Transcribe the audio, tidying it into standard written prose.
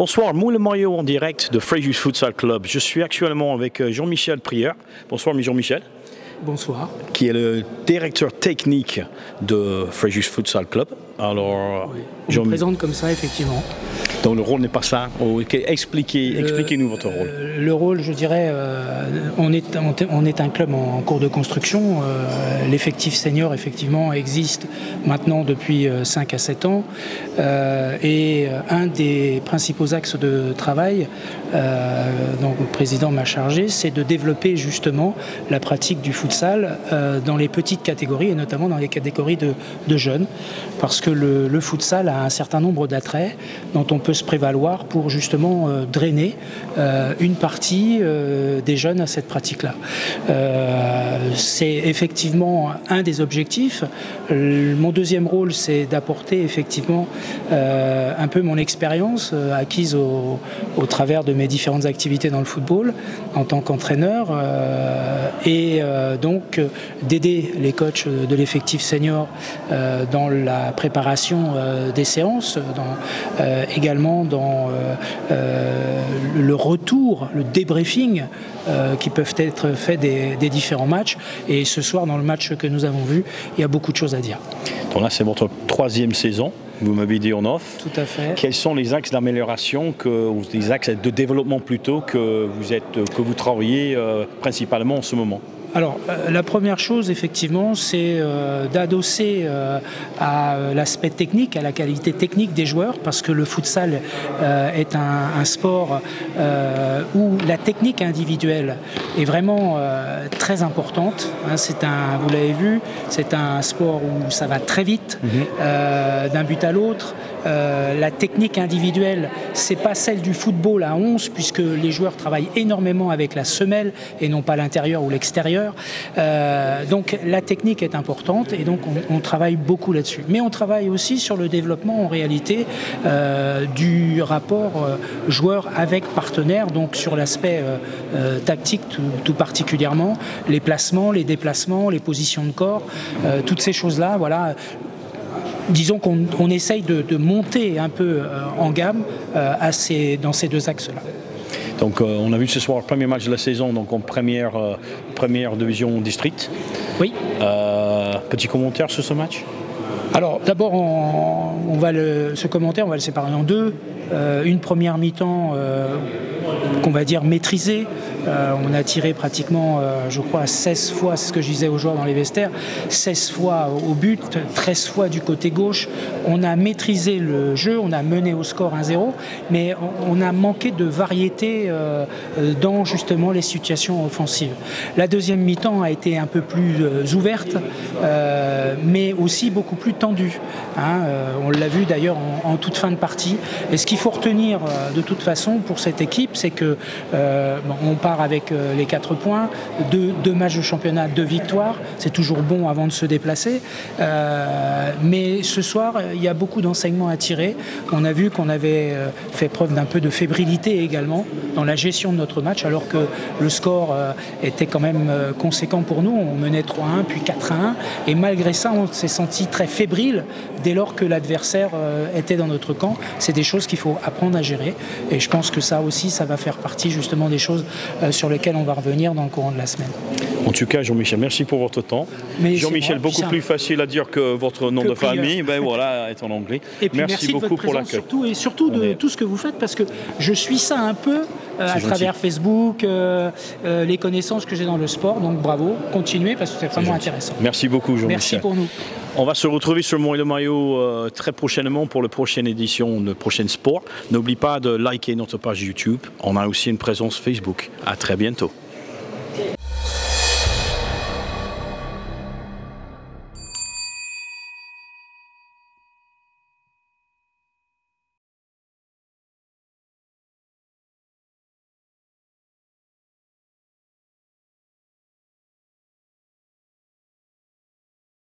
Bonsoir, Moule Maillot en direct de Fréjus Futsal Club. Je suis actuellement avec Jean-Michel Prieur. Bonsoir, Jean-Michel. Bonsoir. Qui est le directeur technique de Fréjus Futsal Club. Alors, oui, je me présente comme ça, effectivement. Donc le rôle n'est pas ça. Expliquez-nous votre rôle. Le rôle, je dirais, on est un club en cours de construction. L'effectif senior, effectivement, existe maintenant depuis 5 à 7 ans. Et un des principaux axes de travail dont le président m'a chargé, c'est de développer justement la pratique du futsal dans les petites catégories et notamment dans les catégories de jeunes. Parce que le futsal a un certain nombre d'attraits dont on peut se prévaloir pour justement drainer une partie des jeunes à cette pratique-là. C'est effectivement un des objectifs. Mon deuxième rôle, c'est d'apporter effectivement un peu mon expérience acquise au travers de mes différentes activités dans le football en tant qu'entraîneur et donc d'aider les coachs de l'effectif senior dans la préparation des séances, également dans le retour, le débriefing qui peuvent être faits des différents matchs. Et ce soir, dans le match que nous avons vu, il y a beaucoup de choses à dire. Donc là, c'est votre 3e saison. Vous m'avez dit en off. Tout à fait. Quels sont les axes d'amélioration, ou les axes de développement plutôt, que vous travaillez principalement en ce moment? Alors, la première chose, effectivement, c'est d'adosser à l'aspect technique, à la qualité technique des joueurs, parce que le futsal est un sport où la technique individuelle est vraiment très importante. Vous l'avez vu, c'est un sport où ça va très vite, d'un but à l'autre. La technique individuelle, c'est pas celle du football à 11, puisque les joueurs travaillent énormément avec la semelle et non pas l'intérieur ou l'extérieur. Donc la technique est importante et donc on travaille beaucoup là-dessus. Mais on travaille aussi sur le développement en réalité du rapport joueur avec partenaire, donc sur l'aspect tactique tout particulièrement, les placements, les déplacements, les positions de corps, toutes ces choses-là, voilà. Disons qu'on essaye de monter un peu en gamme dans ces deux axes-là. Donc on a vu ce soir le premier match de la saison, donc en première division district. Oui. Petit commentaire sur ce match? Alors d'abord, ce commentaire, on va le séparer en deux. Une première mi-temps qu'on va dire maîtrisée. On a tiré pratiquement, je crois, 16 fois, c'est ce que je disais aux joueurs dans les vestiaires, 16 fois au but, 13 fois du côté gauche. On a maîtrisé le jeu, on a mené au score 1-0, mais on a manqué de variété dans justement les situations offensives. La deuxième mi-temps a été un peu plus ouverte, mais aussi beaucoup plus tendue. On l'a vu d'ailleurs en toute fin de partie. Et ce qu'il faut retenir de toute façon pour cette équipe, c'est que on part avec les 4 points, 2 matchs de championnat, 2 victoires. C'est toujours bon avant de se déplacer. Mais ce soir, il y a beaucoup d'enseignements à tirer. On a vu qu'on avait fait preuve d'un peu de fébrilité également dans la gestion de notre match, alors que le score était quand même conséquent pour nous. On menait 3-1, puis 4-1. Et malgré ça, on s'est senti très fébrile dès lors que l'adversaire était dans notre camp. C'est des choses qu'il faut apprendre à gérer. Et je pense que ça aussi, ça va faire partie justement des choses sur lesquelles on va revenir dans le courant de la semaine. En tout cas, Jean-Michel, merci pour votre temps. Jean-Michel, beaucoup plus facile à dire que votre nom de famille, ben voilà, est en anglais. Et puis merci beaucoup pour l'accueil. Surtout de tout ce que vous faites, parce que je suis ça un peu à travers Facebook, les connaissances que j'ai dans le sport. Donc bravo, continuez parce que c'est vraiment intéressant. Merci beaucoup, Jean-Michel. Merci pour nous. On va se retrouver sur Moule Maillot très prochainement pour la prochaine édition de Prochaine Sport. N'oublie pas de liker notre page YouTube. On a aussi une présence Facebook. À très bientôt.